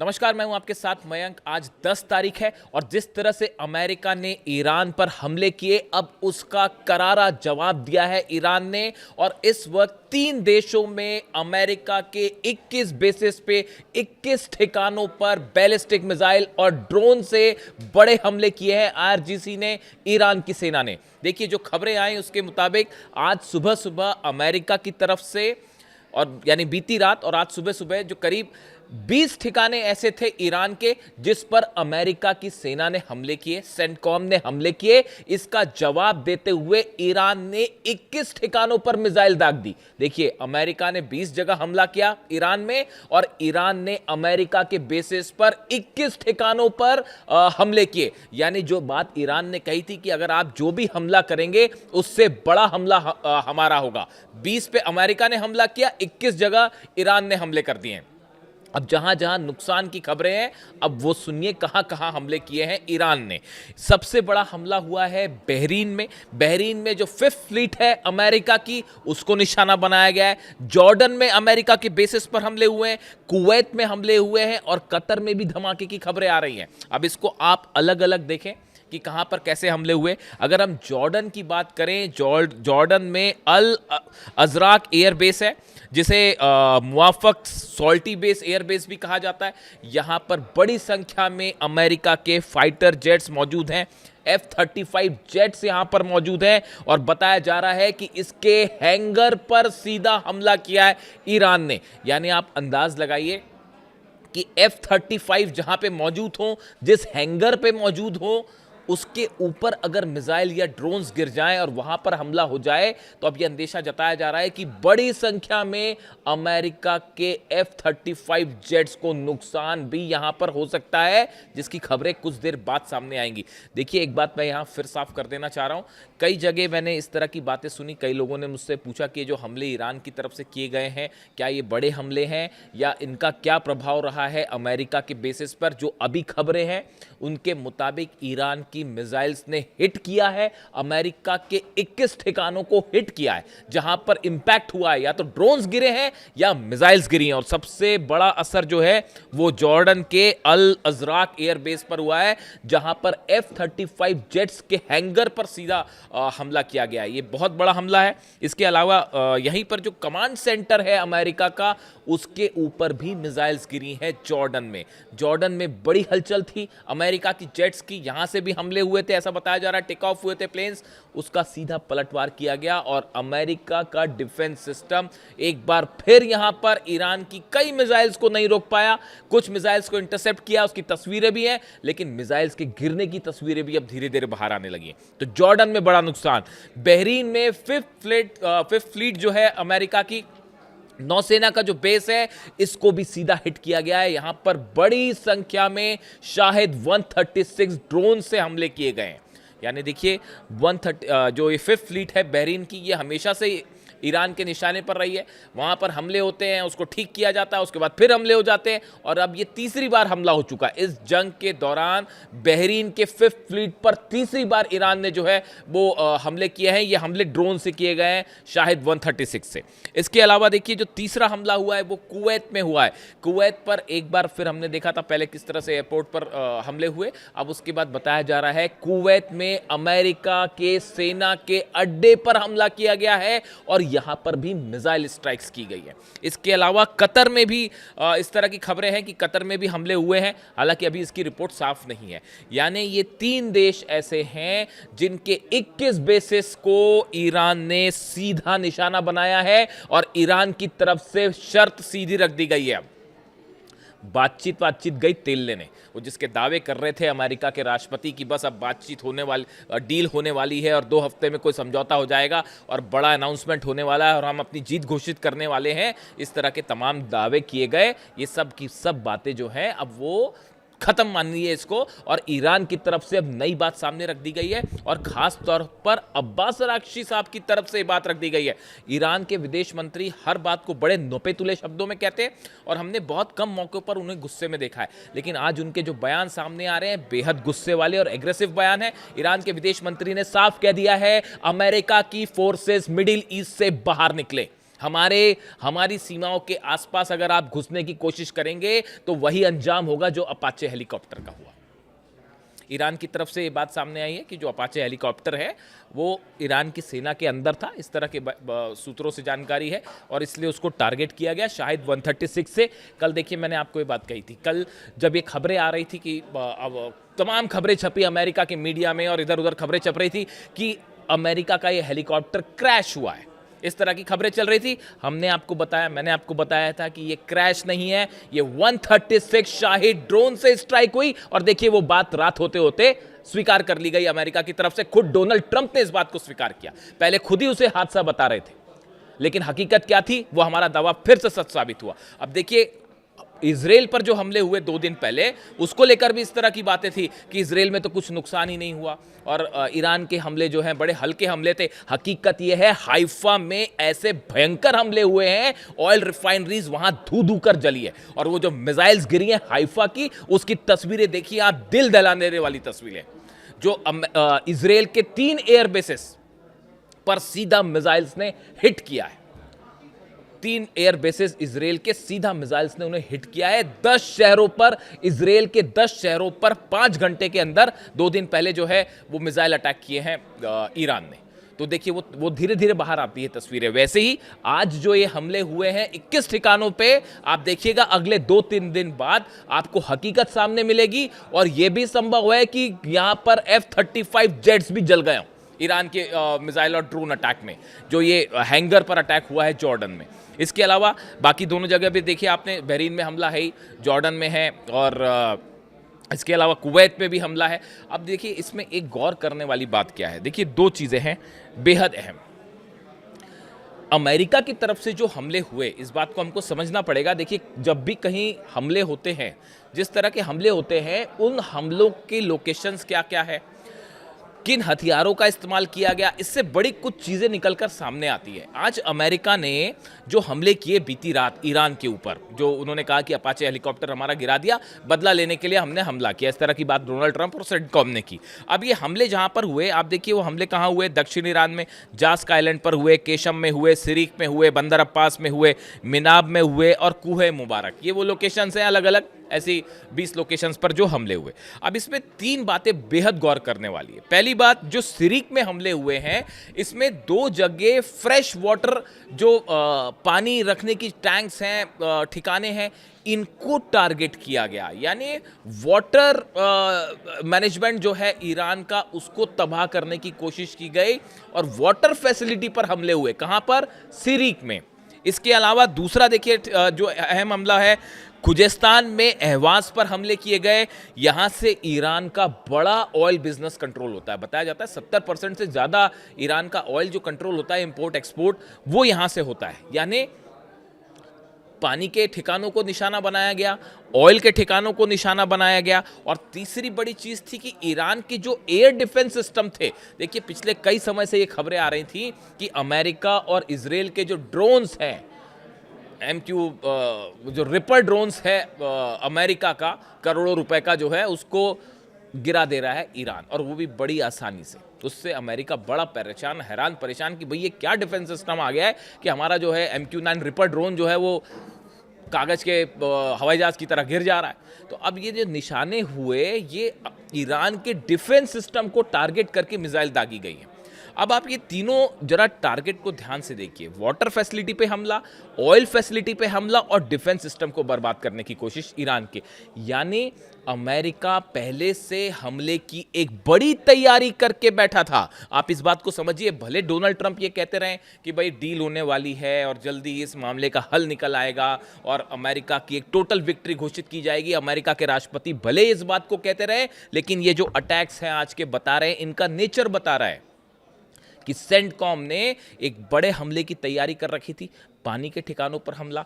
नमस्कार, मैं हूं आपके साथ मयंक। आज 10 तारीख है और जिस तरह से अमेरिका ने ईरान पर हमले किए, अब उसका करारा जवाब दिया है ईरान ने। और इस वक्त 3 देशों में अमेरिका के 21 बेसिस पे 21 ठिकानों पर बैलिस्टिक मिसाइल और ड्रोन से बड़े हमले किए हैं आईआरजीसी ने, ईरान की सेना ने। देखिए, जो खबरें आई उसके मुताबिक आज सुबह सुबह अमेरिका की तरफ से, और यानी बीती रात और आज सुबह सुबह, जो करीब 20 ठिकाने ऐसे थे ईरान के जिस पर अमेरिका की सेना ने हमले किए, सेंटकॉम ने हमले किए। इसका जवाब देते हुए ईरान ने 21 ठिकानों पर मिसाइल दाग दी। देखिए, अमेरिका ने 20 जगह हमला किया ईरान में, और ईरान ने अमेरिका के बेसिस पर 21 ठिकानों पर हमले किए। यानी जो बात ईरान ने कही थी कि अगर आप जो भी हमला करेंगे उससे बड़ा हमला हमारा होगा, 20 पे अमेरिका ने हमला किया, 21 जगह ईरान ने हमले कर दिए। अब जहां जहां नुकसान की खबरें हैं, अब वो सुनिए कहां कहां हमले किए हैं ईरान ने। सबसे बड़ा हमला हुआ है बहरीन में। बहरीन में जो 5th फ्लीट है अमेरिका की, उसको निशाना बनाया गया है। जॉर्डन में अमेरिका के बेसिस पर हमले हुए हैं, कुवैत में हमले हुए हैं, और कतर में भी धमाके की खबरें आ रही हैं। अब इसको आप अलग अलग देखें कि कहां पर कैसे हमले हुए। अगर हम जॉर्डन की बात करें, जॉर्डन में अल अजराक एयरबेस है, जिसे मुआफक सॉल्टी बेस एयरबेस भी कहा जाता है। यहां पर बड़ी संख्या में अमेरिका के फाइटर जेट्स मौजूद हैं। F-35 जेट्स यहां पर मौजूद हैं, और बताया जा रहा है कि इसके हैंगर पर सीधा हमला किया है ईरान ने। यानी आप अंदाज लगाइए कि F-35 जहां पे मौजूद हो, जिस हैंगर पे मौजूद हो, उसके ऊपर अगर मिसाइल या ड्रोन्स गिर जाएं और वहां पर हमला हो जाए, तो अब यह अंदेशा जताया जा रहा है कि बड़ी संख्या में अमेरिका के F-35 जेट्स को नुकसान भी यहां पर हो सकता है, जिसकी खबरें कुछ देर बाद सामने आएंगी। देखिए, एक बात मैं यहां फिर साफ कर देना चाह रहा हूं, कई जगह मैंने इस तरह की बातें सुनी। कई लोगों ने मुझसे पूछा कि जो हमले ईरान की तरफ से किए गए हैं, क्या ये बड़े हमले हैं या इनका क्या प्रभाव रहा है अमेरिका के बेसिस पर। जो अभी खबरें हैं उनके मुताबिक ईरान की मिसाइल्स ने हिट किया है, अमेरिका के 21 ठिकानों को हिट किया है, जहां पर इंपैक्ट हुआ है, या तो ड्रोन्स गिरे हैं या मिसाइल्स गिरी हैं। और सबसे बड़ा असर जो है वो जॉर्डन के अल अजराक एयरबेस पर हुआ है, जहां पर F-35 जेट्स के हैंगर पर सीधा हमला किया गया है। ये बहुत बड़ा हमला है। इसके अलावा यहीं पर जो कमांड सेंटर है अमेरिका का, उसके ऊपर भी मिसाइल्स गिरी हैं जॉर्डन में। जॉर्डन में बड़ी हलचल थी अमेरिका की जेट्स की, यहां से भी हमले हुए थे, ऐसा बताया जा रहा है। टेक ऑफ हुए थे प्लेन्स, उसका सीधा पलटवार किया गया, और अमेरिका का डिफेंस सिस्टम एक बार फिर यहां पर ईरान की कई मिसाइल्स को नहीं रोक पाया। कुछ मिसाइल्स को इंटरसेप्ट किया, उसकी तस्वीरें भी हैं, लेकिन मिसाइल्स के गिरने की तस्वीरें भी अब धीरे धीरे बाहर आने लगी। तो जॉर्डन में बड़ा नुकसान। बहरीन में 5th फ्लीट जो है अमेरिका की नौसेना का जो बेस है, इसको भी सीधा हिट किया गया है। यहां पर बड़ी संख्या में शाहिद 136 ड्रोन से हमले किए गए हैं। यानी देखिए, 130 जो ये 5th फ्लीट है बहरीन की, ये हमेशा से ईरान के निशाने पर रही है। वहां पर हमले होते हैं, उसको ठीक किया जाता है, उसके बाद फिर हमले हो जाते हैं, और अब ये तीसरी बार हमला हो चुका है इस जंग के दौरान। बहरीन के 5th फ्लीट पर तीसरी बार ईरान ने जो है वो हमले किए हैं। ये हमले ड्रोन से किए गए हैं, शाहिद 136 से। इसके अलावा देखिए, जो तीसरा हमला हुआ है वो कुवैत में हुआ है। कुवैत पर एक बार फिर हमने देखा था पहले किस तरह से एयरपोर्ट पर हमले हुए। अब उसके बाद बताया जा रहा है कुवैत में अमेरिका के सेना के अड्डे पर हमला किया गया है, और यहां पर भी मिसाइल स्ट्राइक्स की गई है। इसके अलावा कतर में भी इस तरह की खबरें हैं कि कतर में भी हमले हुए हैं, हालांकि अभी इसकी रिपोर्ट साफ नहीं है। यानी ये 3 देश ऐसे हैं जिनके 21 बेसिस को ईरान ने सीधा निशाना बनाया है, और ईरान की तरफ से शर्त सीधी रख दी गई है। बातचीत गई तेल लेने। वो जिसके दावे कर रहे थे अमेरिका के राष्ट्रपति की बस अब बातचीत होने वाली, डील होने वाली है, और 2 हफ्ते में कोई समझौता हो जाएगा और बड़ा अनाउंसमेंट होने वाला है और हम अपनी जीत घोषित करने वाले हैं, इस तरह के तमाम दावे किए गए। ये सब की सब बातें जो हैं अब वो खत्म मानिए इसको, और ईरान की तरफ से अब नई बात सामने रख दी गई है, और खास तौर पर अब्बास अरागची साहब की तरफ से बात रख दी गई है। ईरान के विदेश मंत्री हर बात को बड़े नोपे तुले शब्दों में कहते हैं, और हमने बहुत कम मौकों पर उन्हें गुस्से में देखा है, लेकिन आज उनके जो बयान सामने आ रहे हैं बेहद गुस्से वाले और एग्रेसिव बयान है। ईरान के विदेश मंत्री ने साफ कह दिया है, अमेरिका की फोर्सेस मिडिल ईस्ट से बाहर निकले। हमारी सीमाओं के आसपास अगर आप घुसने की कोशिश करेंगे तो वही अंजाम होगा जो अपाचे हेलीकॉप्टर का हुआ। ईरान की तरफ से ये बात सामने आई है कि जो अपाचे हेलीकॉप्टर है वो ईरान की सेना के अंदर था, इस तरह के सूत्रों से जानकारी है, और इसलिए उसको टारगेट किया गया शायद 136 से। कल देखिए मैंने आपको ये बात कही थी, कल जब ये खबरें आ रही थी कि अब तमाम खबरें छपी अमेरिका के मीडिया में और इधर उधर खबरें छप रही थी कि अमेरिका का ये हेलीकॉप्टर क्रैश हुआ है, इस तरह की खबरें चल रही थी। मैंने आपको बताया था कि ये क्रैश नहीं है, ये 136 शाही ड्रोन से स्ट्राइक हुई। और देखिए वो बात रात होते होते स्वीकार कर ली गई अमेरिका की तरफ से। खुद डोनाल्ड ट्रंप ने इस बात को स्वीकार किया, पहले खुद ही उसे हादसा बता रहे थे, लेकिन हकीकत क्या थी वो हमारा दावा फिर से सच साबित हुआ। अब देखिए इजराइल पर जो हमले हुए 2 दिन पहले, उसको लेकर भी इस तरह की बातें थी कि इजराइल में तो कुछ नुकसान ही नहीं हुआ और ईरान के हमले जो हैं बड़े हल्के हमले थे। हकीकत यह है हाइफा में ऐसे भयंकर हमले हुए हैं, ऑयल रिफाइनरीज वहां धू धू कर जली है, और वो जो मिसाइल्स गिरी हैं हाइफा की, उसकी तस्वीरें देखिए आप, दिल दहलाने वाली तस्वीरें, जो इजराइल के 3 एयर बेसेस पर सीधा मिसाइल्स ने हिट किया है। 3 एयर बेसेस इजराइल के सीधा मिसाइल्स ने उन्हें हिट किया है। 10 शहरों पर, इजराइल के 10 शहरों पर 5 घंटे के अंदर 2 दिन पहले जो है वो मिसाइल अटैक किए हैं ईरान ने। तो देखिए वो धीरे धीरे बाहर आती है तस्वीरें। वैसे ही आज जो ये हमले हुए हैं 21 ठिकानों पे, आप देखिएगा अगले 2-3 दिन बाद आपको हकीकत सामने मिलेगी। और यह भी संभव है कि यहां पर F-35 जेट्स भी जल गए ईरान के मिसाइल और ड्रोन अटैक में, जो ये हैंगर पर अटैक हुआ है जॉर्डन में। इसके अलावा बाकी दोनों जगह भी देखिए आपने, बहरीन में हमला है ही, जॉर्डन में है, और इसके अलावा कुवैत में भी हमला है। अब देखिए इसमें एक गौर करने वाली बात क्या है, देखिए 2 चीज़ें हैं बेहद अहम। अमेरिका की तरफ से जो हमले हुए, इस बात को हमको समझना पड़ेगा। देखिए जब भी कहीं हमले होते हैं, जिस तरह के हमले होते हैं, उन हमलों के लोकेशंस क्या क्या है, किन हथियारों का इस्तेमाल किया गया, इससे बड़ी कुछ चीज़ें निकलकर सामने आती है। आज अमेरिका ने जो हमले किए बीती रात ईरान के ऊपर, जो उन्होंने कहा कि अपाचे हेलीकॉप्टर हमारा गिरा दिया, बदला लेने के लिए हमने हमला किया, इस तरह की बात डोनाल्ड ट्रंप और सेंटकॉम ने की। अब ये हमले जहां पर हुए, आप देखिए वो हमले कहाँ हुए, दक्षिण ईरान में जास्क आइलैंड पर हुए, केशम में हुए, सिरीक में हुए, बंदर अब्बास में हुए, मिनाब में हुए और कुहे मुबारक। ये वो लोकेशंस हैं, अलग अलग ऐसी 20 लोकेशंस पर जो हमले हुए। अब इसमें 3 बातें बेहद गौर करने वाली है। पहली बात, जो सिरिक में हमले हुए हैं, इसमें 2 जगह फ्रेश वाटर जो पानी रखने की टैंक्स हैं, ठिकाने हैं, इनको टारगेट किया गया। यानी वाटर मैनेजमेंट जो है ईरान का, उसको तबाह करने की कोशिश की गई और वाटर फैसिलिटी पर हमले हुए। कहां पर? सिरिक में। इसके अलावा दूसरा देखिए जो अहम हमला है, खुजेस्तान में अहवाज पर हमले किए गए। यहां से ईरान का बड़ा ऑयल बिजनेस कंट्रोल होता है। बताया जाता है 70% से ज्यादा ईरान का ऑयल जो कंट्रोल होता है, इंपोर्ट एक्सपोर्ट, वो यहां से होता है। यानी पानी के ठिकानों को निशाना बनाया गया, ऑयल के ठिकानों को निशाना बनाया गया। और तीसरी बड़ी चीज थी कि ईरान के जो एयर डिफेंस सिस्टम थे, देखिए पिछले कई समय से ये खबरें आ रही थी कि अमेरिका और इजराइल के जो ड्रोन्स हैं, MQ जो रिपर ड्रोन्स है अमेरिका का, करोड़ों रुपए का जो है, उसको गिरा दे रहा है ईरान, और वो भी बड़ी आसानी से। उससे अमेरिका बड़ा परेशान, हैरान परेशान कि भाई ये क्या डिफेंस सिस्टम आ गया है कि हमारा जो है MQ-9 रिपर ड्रोन जो है वो कागज के हवाई जहाज की तरह गिर जा रहा है। तो अब ये जो निशाने हुए, ये ईरान के डिफेंस सिस्टम को टारगेट करके मिसाइल दागी गई है। अब आप ये तीनों जरा टारगेट को ध्यान से देखिए, वाटर फैसिलिटी पे हमला, ऑयल फैसिलिटी पे हमला और डिफेंस सिस्टम को बर्बाद करने की कोशिश ईरान के। यानी अमेरिका पहले से हमले की एक बड़ी तैयारी करके बैठा था। आप इस बात को समझिए, भले डोनाल्ड ट्रंप ये कहते रहे कि भाई डील होने वाली है और जल्दी इस मामले का हल निकल आएगा और अमेरिका की एक टोटल विक्ट्री घोषित की जाएगी, अमेरिका के राष्ट्रपति भले इस बात को कहते रहे, लेकिन ये जो अटैक्स हैं आज के बता रहे हैं, इनका नेचर बता रहा है कि सेंटकॉम ने एक बड़े हमले की तैयारी कर रखी थी। पानी के ठिकानों पर हमला,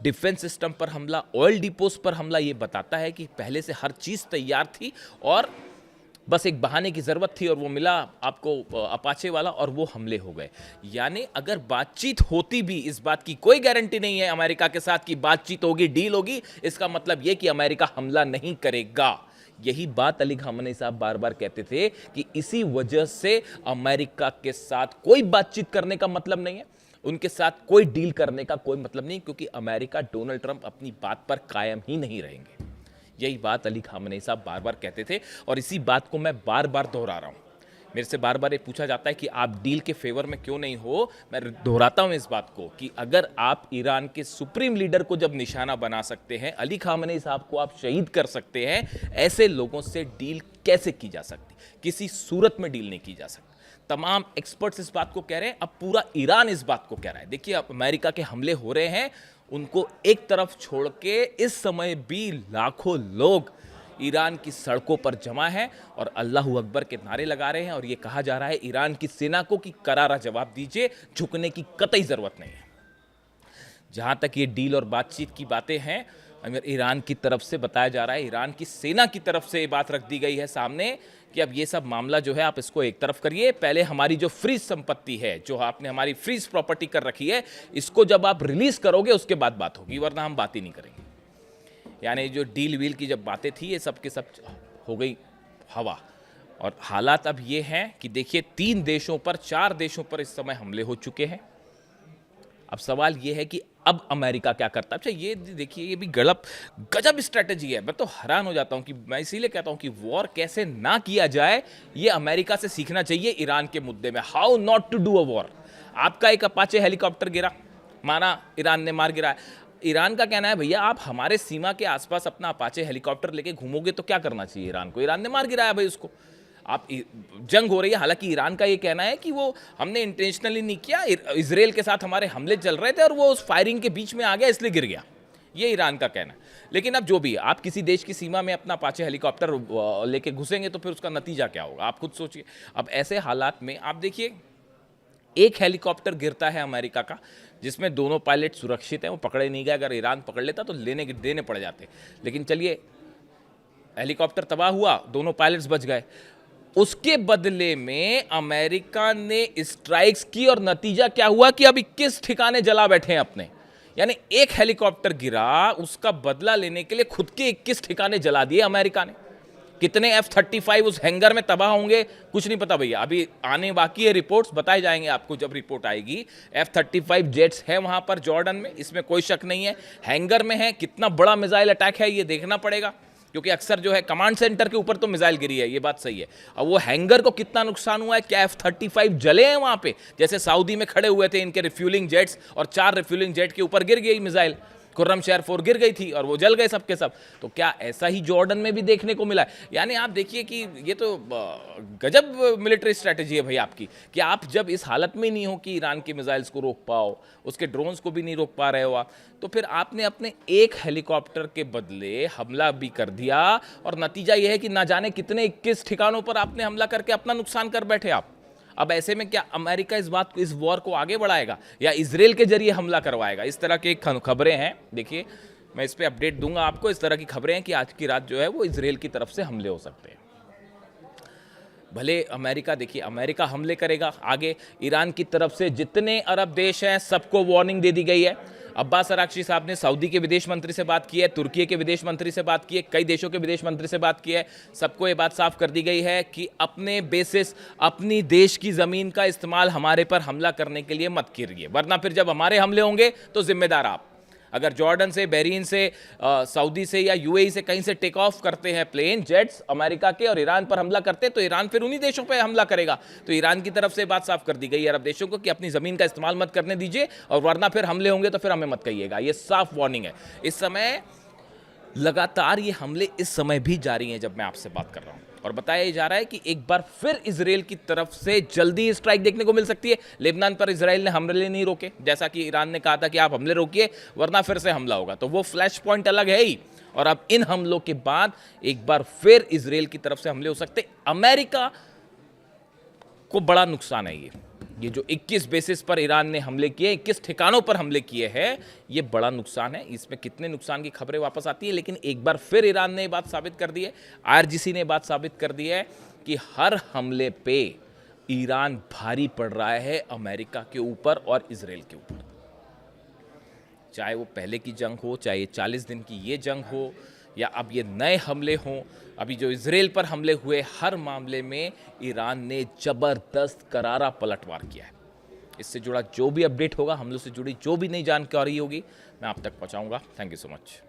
डिफेंस सिस्टम पर हमला, ऑयल डिपोज पर हमला। ये बताता है कि पहले से हर चीज तैयार थी और बस एक बहाने की जरूरत थी, और वो मिला आपको अपाचे वाला, और वो हमले हो गए। यानी अगर बातचीत होती भी, इस बात की कोई गारंटी नहीं है अमेरिका के साथ कि बातचीत होगी, डील होगी, इसका मतलब यह कि अमेरिका हमला नहीं करेगा। यही बात अली खामनेई साहब बार बार कहते थे कि इसी वजह से अमेरिका के साथ कोई बातचीत करने का मतलब नहीं है। उनके साथ कोई डील करने का कोई मतलब नहीं, क्योंकि अमेरिका, डोनाल्ड ट्रंप अपनी बात पर कायम ही नहीं रहेंगे। यही बात अली खामनेई साहब बार बार कहते थे और इसी बात को मैं बार बार दोहरा रहा हूँ। मेरे से बार बार ये पूछा जाता है कि आप डील के फेवर में क्यों नहीं हो। मैं दोहराता हूं इस बात को कि अगर आप ईरान के सुप्रीम लीडर को जब निशाना बना सकते हैं, अली खामनेई साहब को आप शहीद कर सकते हैं, ऐसे लोगों से डील कैसे की जा सकती? किसी सूरत में डील नहीं की जा सकती। तमाम एक्सपर्ट्स इस बात को कह रहे हैं, अब पूरा ईरान इस बात को कह रहा है। देखिए, अब अमेरिका के हमले हो रहे हैं, उनको एक तरफ छोड़ के इस समय भी लाखों लोग ईरान की सड़कों पर जमा है और अल्लाहू अकबर के नारे लगा रहे हैं और ये कहा जा रहा है ईरान की सेना को कि करारा जवाब दीजिए, झुकने की कतई ज़रूरत नहीं है। जहां तक ये डील और बातचीत की बातें हैं, अगर ईरान की तरफ से बताया जा रहा है, ईरान की सेना की तरफ से ये बात रख दी गई है सामने कि अब ये सब मामला जो है आप इसको एक तरफ करिए, पहले हमारी जो फ्रीज संपत्ति है, जो आपने हमारी फ्रीज प्रॉपर्टी कर रखी है, इसको जब आप रिलीज करोगे उसके बाद बात होगी, वरना हम बात ही नहीं करेंगे। यानी जो डील वील की जब बातें थी, ये सब के सब हो गई हवा। और हालात अब ये हैं कि देखिए 3 देशों पर, 4 देशों पर इस समय हमले हो चुके हैं। अब सवाल ये है कि अब अमेरिका क्या करता है। अच्छा, ये देखिए, ये भी गजब स्ट्रेटेजी है। मैं तो हैरान हो जाता हूं कि मैं इसीलिए कहता हूं कि वॉर कैसे ना किया जाए, ये अमेरिका से सीखना चाहिए ईरान के मुद्दे में। How not to do a war. आपका एक अपाचे हेलीकॉप्टर गिरा, माना ईरान ने मार गिराया, ईरान का कहना है भैया आप हमारे सीमा के आसपास अपना अपाचे हेलीकॉप्टर लेके घूमोगे तो क्या करना चाहिए ईरान को? ईरान ने मार गिराया भाई उसको। आप जंग हो रही है, हालांकि ईरान का ये कहना है कि वो हमने इंटेंशनली नहीं किया, इजराइल के साथ हमारे हमले चल रहे थे और वो उस फायरिंग के बीच में आ गया इसलिए गिर गया, ये ईरान का कहना है। लेकिन अब जो भी, आप किसी देश की सीमा में अपना अपाचे हेलीकॉप्टर लेके घुसेंगे तो फिर उसका नतीजा क्या होगा, आप खुद सोचिए। अब ऐसे हालात में आप देखिए, एक हेलीकॉप्टर गिरता है अमेरिका का, जिसमें दोनों पायलट सुरक्षित हैं, वो पकड़े नहीं गए। अगर ईरान पकड़ लेता तो देने पड़ जाते। लेकिन चलिए, हेलीकॉप्टर तबाह हुआ, दोनों पायलट्स बच गए। उसके बदले में अमेरिका ने स्ट्राइक्स की और नतीजा क्या हुआ कि अब 21 ठिकाने जला बैठे हैं अपने। यानी एक हेलीकॉप्टर गिरा, उसका बदला लेने के लिए खुद के 21 ठिकाने जला दिए अमेरिका ने। कितने F-35 उस हैंगर में तबाह होंगे कुछ नहीं पता भैया, अभी आने बाकी है, रिपोर्ट्स बताए जाएंगे आपको जब रिपोर्ट आएगी। F-35 जेट्स है वहां पर जॉर्डन में, इसमें कोई शक नहीं है। हैंगर में है, कितना बड़ा मिसाइल अटैक है ये देखना पड़ेगा, क्योंकि अक्सर जो है कमांड सेंटर के ऊपर तो मिसाइल गिरी है, ये बात सही है। अब वो हैंगर को कितना नुकसान हुआ है, क्या F-35 जले हैं वहां पे? जैसे सऊदी में खड़े हुए थे इनके रिफ्यूलिंग जेट्स और 4 रिफ्यूलिंग जेट के ऊपर गिर गई मिसाइल, खुर्रम शहर 4 गिर गई थी और वो जल गए सब के सब। तो क्या ऐसा ही जॉर्डन में भी देखने को मिला है? यानी आप देखिए कि ये तो गजब मिलिट्री स्ट्रेटेजी है भाई आपकी, कि आप जब इस हालत में नहीं हो कि ईरान के मिसाइल्स को रोक पाओ, उसके ड्रोन्स को भी नहीं रोक पा रहे हो आप, तो फिर आपने अपने एक हेलीकॉप्टर के बदले हमला भी कर दिया और नतीजा यह है कि ना जाने कितने 21 ठिकानों पर आपने हमला करके अपना नुकसान कर बैठे आप। अब ऐसे में क्या अमेरिका इस वॉर को आगे बढ़ाएगा या इजराइल के जरिए हमला करवाएगा? इस तरह की खबरें हैं। देखिए, मैं इस पे अपडेट दूंगा आपको। इस तरह की खबरें हैं कि आज की रात जो है वो इजराइल की तरफ से हमले हो सकते हैं। भले अमेरिका, देखिए अमेरिका हमले करेगा, आगे ईरान की तरफ से जितने अरब देश हैं सबको वार्निंग दे दी गई है। अब्बास अराक्ची साहब ने सऊदी के विदेश मंत्री से बात की है, तुर्की के विदेश मंत्री से बात की है, कई देशों के विदेश मंत्री से बात की है। सबको ये बात साफ कर दी गई है कि अपने बेसिस, अपनी देश की ज़मीन का इस्तेमाल हमारे पर हमला करने के लिए मत कीजिए, वरना फिर जब हमारे हमले होंगे तो जिम्मेदार आप। अगर जॉर्डन से, बहरीन से, सऊदी से या यूएई से कहीं से टेक ऑफ करते हैं प्लेन, जेट्स अमेरिका के, और ईरान पर हमला करते हैं तो ईरान फिर उन्हीं देशों पर हमला करेगा। तो ईरान की तरफ से बात साफ कर दी गई है अरब देशों को कि अपनी ज़मीन का इस्तेमाल मत करने दीजिए, और वरना फिर हमले होंगे तो फिर हमें मत कहिएगा। ये साफ वार्निंग है। इस समय लगातार ये हमले इस समय भी जारी हैं जब मैं आपसे बात कर रहा हूँ, और बताया जा रहा है कि एक बार फिर इजराइल की तरफ से जल्दी स्ट्राइक देखने को मिल सकती है। लेबनान पर इजराइल ने हमले नहीं रोके, जैसा कि ईरान ने कहा था कि आप हमले रोकिए वरना फिर से हमला होगा, तो वो फ्लैश पॉइंट अलग है ही। और अब इन हमलों के बाद एक बार फिर इजराइल की तरफ से हमले हो सकते। अमेरिका को बड़ा नुकसान है ये जो 21 बेसिस पर ईरान ने हमले किए, 21 ठिकानों पर हमले किए हैं, ये बड़ा नुकसान है। इसमें कितने नुकसान की खबरें वापस आती है, लेकिन एक बार फिर ईरान ने बात साबित कर दी है, IRGC ने बात साबित कर दी है कि हर हमले पे ईरान भारी पड़ रहा है अमेरिका के ऊपर और इजराइल के ऊपर। चाहे वो पहले की जंग हो, चाहे 40 दिन की ये जंग हो, या अब ये नए हमले हों, अभी जो इजराइल पर हमले हुए, हर मामले में ईरान ने ज़बरदस्त करारा पलटवार किया है। इससे जुड़ा जो भी अपडेट होगा, हम लोग से जुड़ी जो भी नई जानकारी होगी, मैं आप तक पहुंचाऊंगा। Thank you so much.